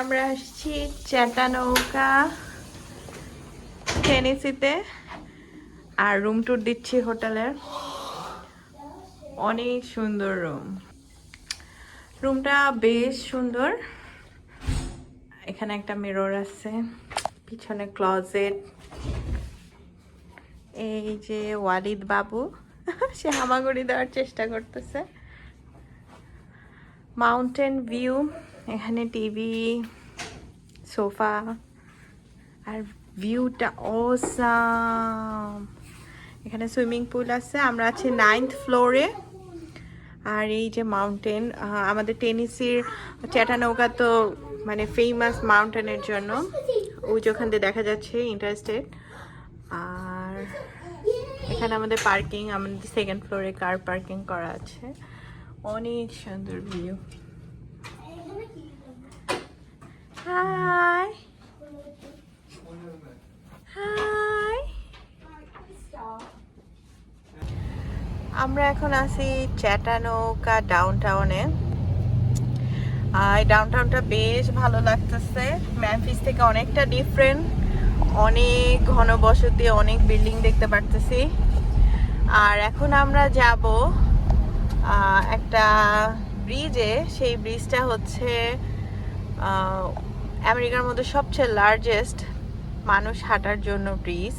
আমরা আসছি চ্যাটানুগা টেনেসিতে আর room tour দিচ্ছি হোটেলের। অনেক সুন্দর রুমটা বেশ সুন্দর। এখানে একটা মিরর আছে, পিছনে ক্লোজেট। এই যে ওয়ালিদ বাবু সে হামাগুড়ি দেওয়ার চেষ্টা করতেছে। মাউন্টেন ভিউ, এখানে টিভি, সোফা, আর ভিউটা অসাম। এখানে সুইমিং পুল আছে। আমরা আছি 9th ফ্লোরে। আর এই যে মাউন্টেন, আমাদের টেনেসির চ্যাটানুগা তো মানে ফেমাস মাউন্টেনের জন্য। ওই যে ওখান দিয়ে দেখা যাচ্ছে ইন্টারস্টেট। আর এখানে আমাদের পার্কিং, আমাদের 2nd ফ্লোরে কার পার্কিং করা আছে। অনেক সুন্দর ভিউ। হাই হাই, আমরা এখন আছি চ্যাটানুগা ডাউনটাউনে। ডাউনটাউনটা বেশ ভালো লাগতেছে, মেমফিস থেকে অনেকটা ডিফারেন্ট। অনেক ঘনবসতি, অনেক বিল্ডিং দেখতে পারতেছি। আর এখন আমরা যাব একটা ব্রিজে। সেই ব্রিজটা হচ্ছে আমেরিকার মধ্যে সবচেয়ে লার্জেস্ট মানুষ হাঁটার জন্য ব্রিজ।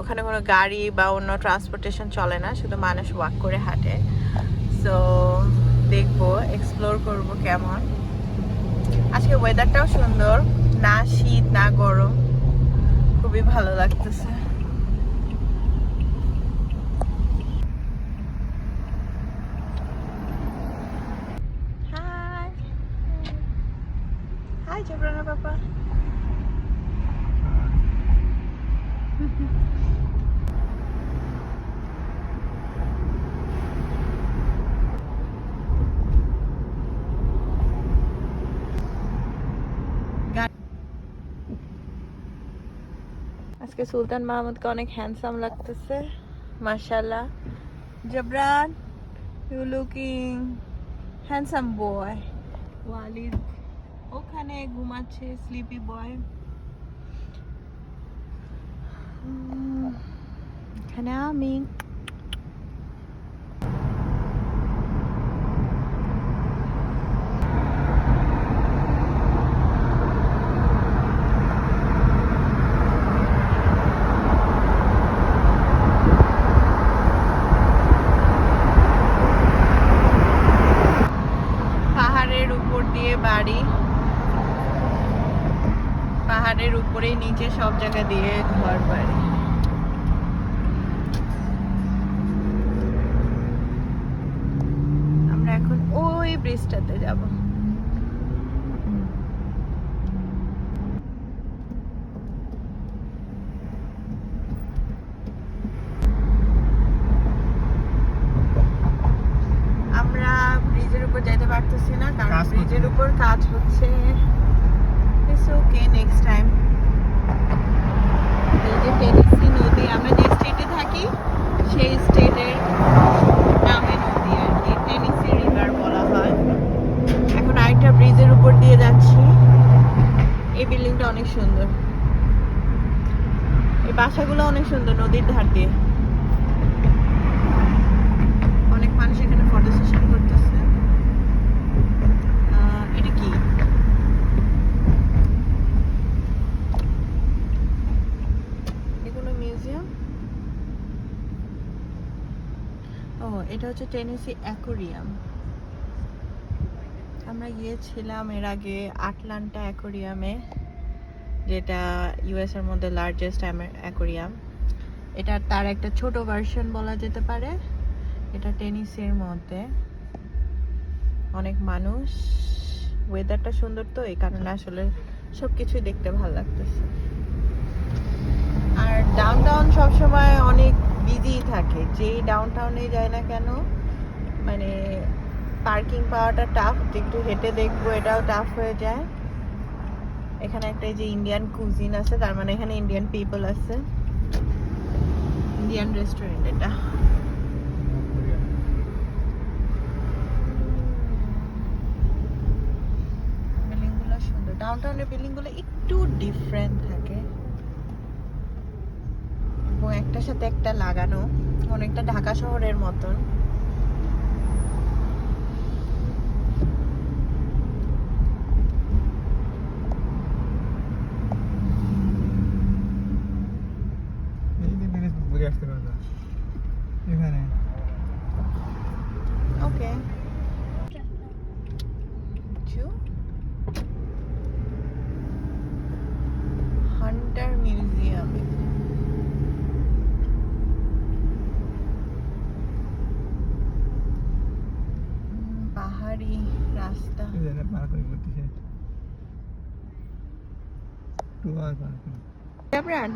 ওখানে কোনো গাড়ি বা অন্য ট্রান্সপোর্টেশন চলে না, শুধু মানুষ ওয়াক করে হাঁটে। সো দেখবো, এক্সপ্লোর করব কেমন। আজকে ওয়েদারটাও সুন্দর, না শীত না গরম, খুবই ভালো লাগতেছে। হাই হাই জবরানা পাপা। আজকে সুলতান মাহমুদকে অনেক হ্যান্ডসাম লাগতেছে, মাশাআল্লাহ। Jabran, you looking handsome boy. Walid ওখানে ঘুমাচ্ছে, স্লিপি বয়। এখানে আমি। পাহাড়ের উপর দিয়ে বাড়ি, পাহাড়ের উপরে নিচে সব জায়গা দিয়ে ঘর বাড়ি। আমরা এখন ওই ব্রিজটাতে যাব। আমরা ব্রিজের উপর যেতে পারতেছি না, কারণ ব্রিজের উপর কাজ হচ্ছে। It's okay, next time. এই যে টেনেসি নদী, আমরা যে স্টেটে থাকি সেই স্টেটের নামে নদী আর কি, টেনেসি রিভার বলা হয়। এখন আরেকটা ব্রিজের উপর দিয়ে যাচ্ছি। এই বিল্ডিংটা অনেক সুন্দর, এই বাসাগুলো অনেক সুন্দর, নদীর ধার দিয়ে। অনেক মানুষ এখানে ফটো সেশন করতেছে। এটা কি? এগুলো মিউজিয়াম। ও, এটা হচ্ছে টেনেসি অ্যাকোরিয়াম। আমরা গিয়েছিলাম এর আগে আটলান্টা অ্যাকোরিয়ামে, যেটা ইউএস এর মধ্যে লার্জেস্ট অ্যাকোরিয়াম। এটা তার একটা ছোট ভার্সন বলা যেতে পারে। এটা টেনেসির মধ্যে। অনেক মানুষ, ওয়েদারটা সুন্দর, তো এই কারণে আসলে সবকিছুই দেখতে ভালো লাগতেছে। আর ডাউনটাউন সবসময় অনেক বিজি থাকে, যেই ডাউনটাউনে যায় না কেন মানে পার্কিং পাওয়াটা টাফ। একটু হেঁটে দেখবো, এটাও টাফ হয়ে যায়। এখানে একটা যে ইন্ডিয়ান কুজিন আছে, তার মানে এখানে ইন্ডিয়ান পিপল আছে। ইন্ডিয়ান রেস্টুরেন্ট এটা। বিল্ডিং ডাউনটাউনের বিল্ডিংগুলো একটু ডিফারেন্ট থাকে এবং একটার সাথে একটা লাগানো, অনেকটা ঢাকা শহরের মতন। ওকে হান্টার মিউজিয়ামে পাহাড়ি রাস্তা। জাবরান,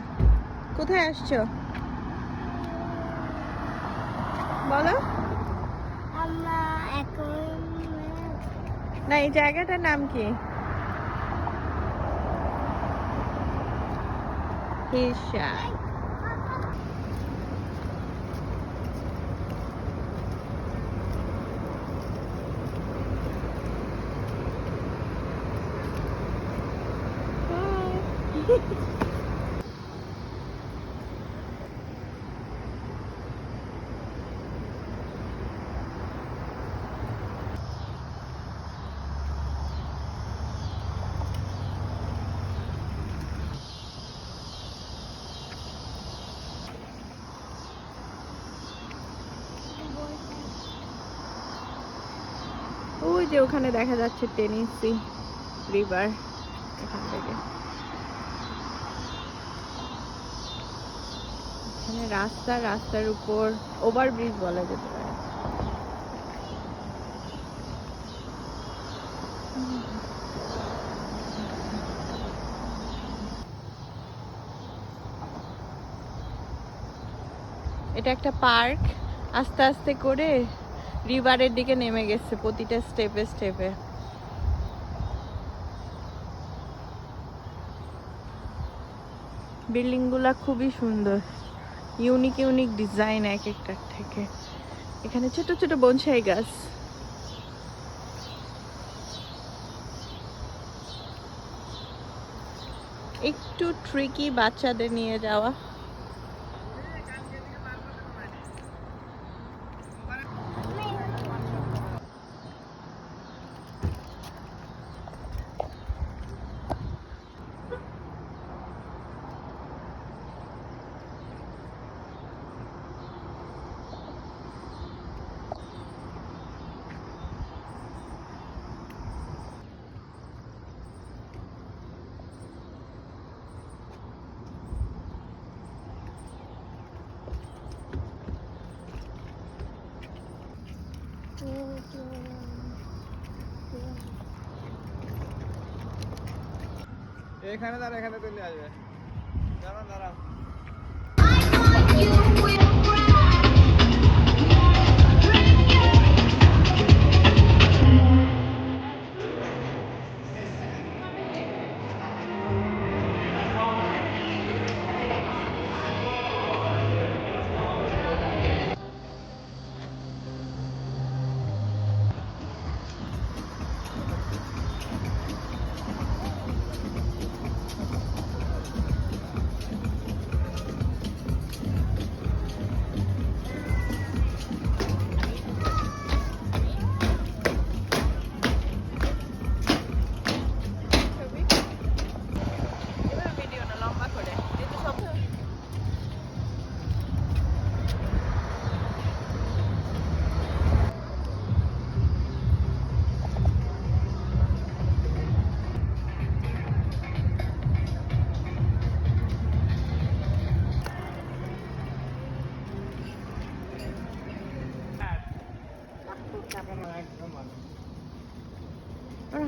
কোথায় আসছো বলো? আমরা না, এই জায়গাটার নাম কি? হিসা। ওই যে ওখানে দেখা যাচ্ছে টেনেসি রিভার, এখান থেকে এখানে রাস্তার উপর ওভারব্রিজ বলা যেতে পারে। এটা একটা পার্ক, আস্তে আস্তে করে রিভারের দিকে নেমে গেছে প্রতিটা স্টেপে স্টেপে। বিল্ডিং গুলা খুবই সুন্দর, ইউনিক ইউনিক ডিজাইন এক একটার থেকে। এখানে ছোট ছোট বনসাই গাছ। একটু ট্রিকি বাচ্চাদের নিয়ে যাওয়া। এখানে দাঁড়া, এখানে চলে আসবে। দাঁড়াও দাঁড়াও। একদম